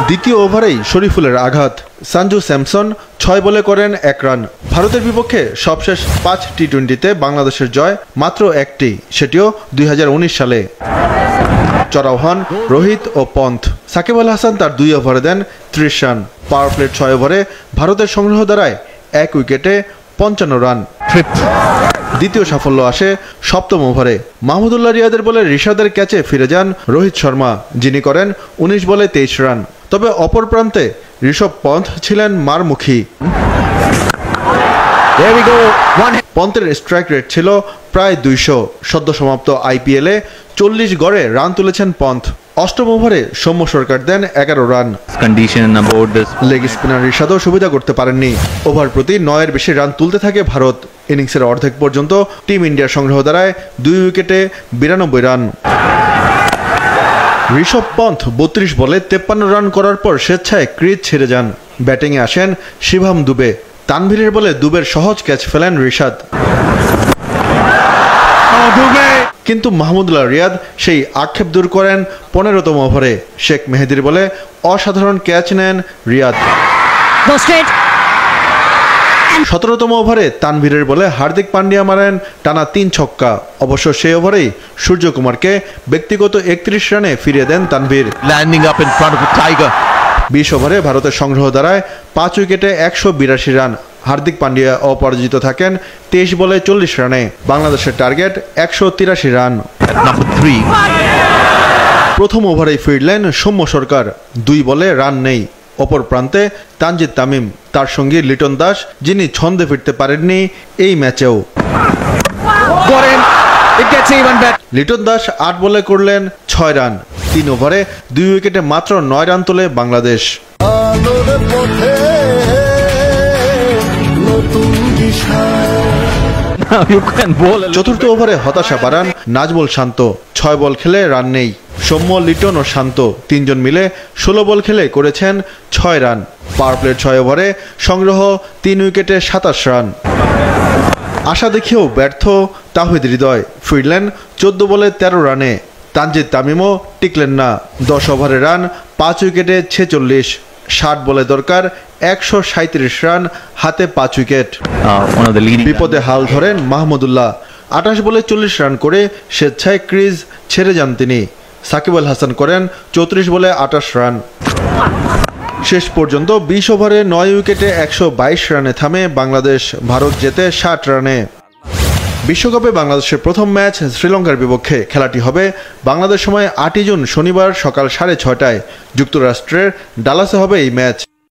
দ্বিতীয় ওভারেই শরীফুলের আঘাত, সঞ্জু স্যামসন 6 বলে করেন 1 রান। ভারতের বিপক্ষে সবশেষ 5 টি-20তে বাংলাদেশের জয় মাত্র একটি, সেটিও 2019 সালে। চড়াও হন রোহিত ও পন্থ। সাকিব আল হাসান তার 2 ওভারে দেন 30 রান। পাওয়ার প্লের 6 ওভারে ভারতের সংগ্রহ দ্বারায় 1 উইকেটে 55 রান। দ্বিতীয় সাফল্য আসে 7ম ওভারে। মাহমুদুল্লাহ রিয়াদের বলে রিশাদের ক্যাচে ফিরে যান রোহিত শর্মা, যিনি করেন 19 বলে 23 রান। তবে অপর প্রান্তে ঋষভ পন্থ ছিলেন মারমুখী। পন্থের স্ট্রাইক রেট ছিল প্রায় 200। সদ্য সমাপ্ত আইপিএলে 40 গড়ে রান তুলেছেন পন্থ। 8ম ওভারে সৌম্য সরকার দেন 11 রান। লেগ স্পিনার রিশাদও সুবিধা করতে পারেননি। ওভার প্রতি 9-এর বেশি রান তুলতে থাকে ভারত। ইনিংসের অর্ধেক পর্যন্ত টিম ইন্ডিয়ার সংগ্রহ দ্বারায় 2 উইকেটে 92 রান। ঋষভ পন্থ 32 বলে 53 রান করার পর স্বেচ্ছায় ক্রিজ ছেড়ে যান। ব্যাটিংয়ে আসেন শিভাম দুবে। তানভীরের বলে দুবের সহজ ক্যাচ ফেলেন রিশাদ, কিন্তু মাহমুদুল্লাহ রিয়াদ সেই আক্ষেপ দূর করেন 15তম ওভারে। শেখ মেহেদির বলে অসাধারণ ক্যাচ নেন রিয়াদ। 17তম ওভারে তানভীরের বলে হার্দিক পান্ডিয়া মারেন টানা 3 ছক্কা। অবশ্য সেই ওভারেই সূর্যকুমারকে ব্যক্তিগত 31 রানে ফিরিয়ে দেন তানভীর। 20 ওভারে ভারতের সংগ্রহ দ্বারায় 5 উইকেটে 182 রান। হার্দিক পান্ডিয়া অপরাজিত থাকেন 23 বলে 40 রানে। বাংলাদেশের টার্গেট 183 রান। প্রথম ওভারেই ফিরলেন সৌম্য সরকার, 2 বলে রান নেই। অপর প্রান্তে তানজিদ তামিম, তার সঙ্গে লিটন দাস, যিনি ছন্দে ফিরতে পারেননি এই ম্যাচেও। লিটন দাস 8 বলে করলেন 6 রান। 3 ওভারে 2 উইকেটে মাত্র 9 রান তোলে বাংলাদেশ। চতুর্থ ওভারে হতাশা বাড়ান নাজমুল শান্ত। 6 বল খেলে রান নেই। সৌম্য, লিটন ও শান্ত 3 জন মিলে 16 বল খেলে করেছেন 6 রান। পাওয়ার প্লের 6 ওভারে সংগ্রহ 3 উইকেটে 27 রান। আশা দেখেও ব্যর্থ তাওহিদ হৃদয়, ফিরলেন 14 বলে 13 রানে। তানজিদ তামিমও টিকলেন না। 10 ওভারে রান 5 উইকেটে 46। 60 বলে দরকার 137 রান, হাতে 5 উইকেট। বিপদে হাল ধরেন মাহমুদুল্লাহ। 28 বলে 40 রান করে স্বেচ্ছায় ক্রিজ ছেড়ে যান তিনি। সাকিব আল হাসান করেন 34 বলে 28 রান। শেষ পর্যন্ত 20 ওভারে 9 উইকেটে 122 রানে থামে বাংলাদেশ। ভারত জেতে 60 রানে। বিশ্বকাপে বাংলাদেশের প্রথম ম্যাচ শ্রীলঙ্কার বিপক্ষে। খেলাটি হবে বাংলাদেশ সময় 8 জুন শনিবার সকাল 6:30টায়। যুক্তরাষ্ট্রের ডালাসে হবে এই ম্যাচ।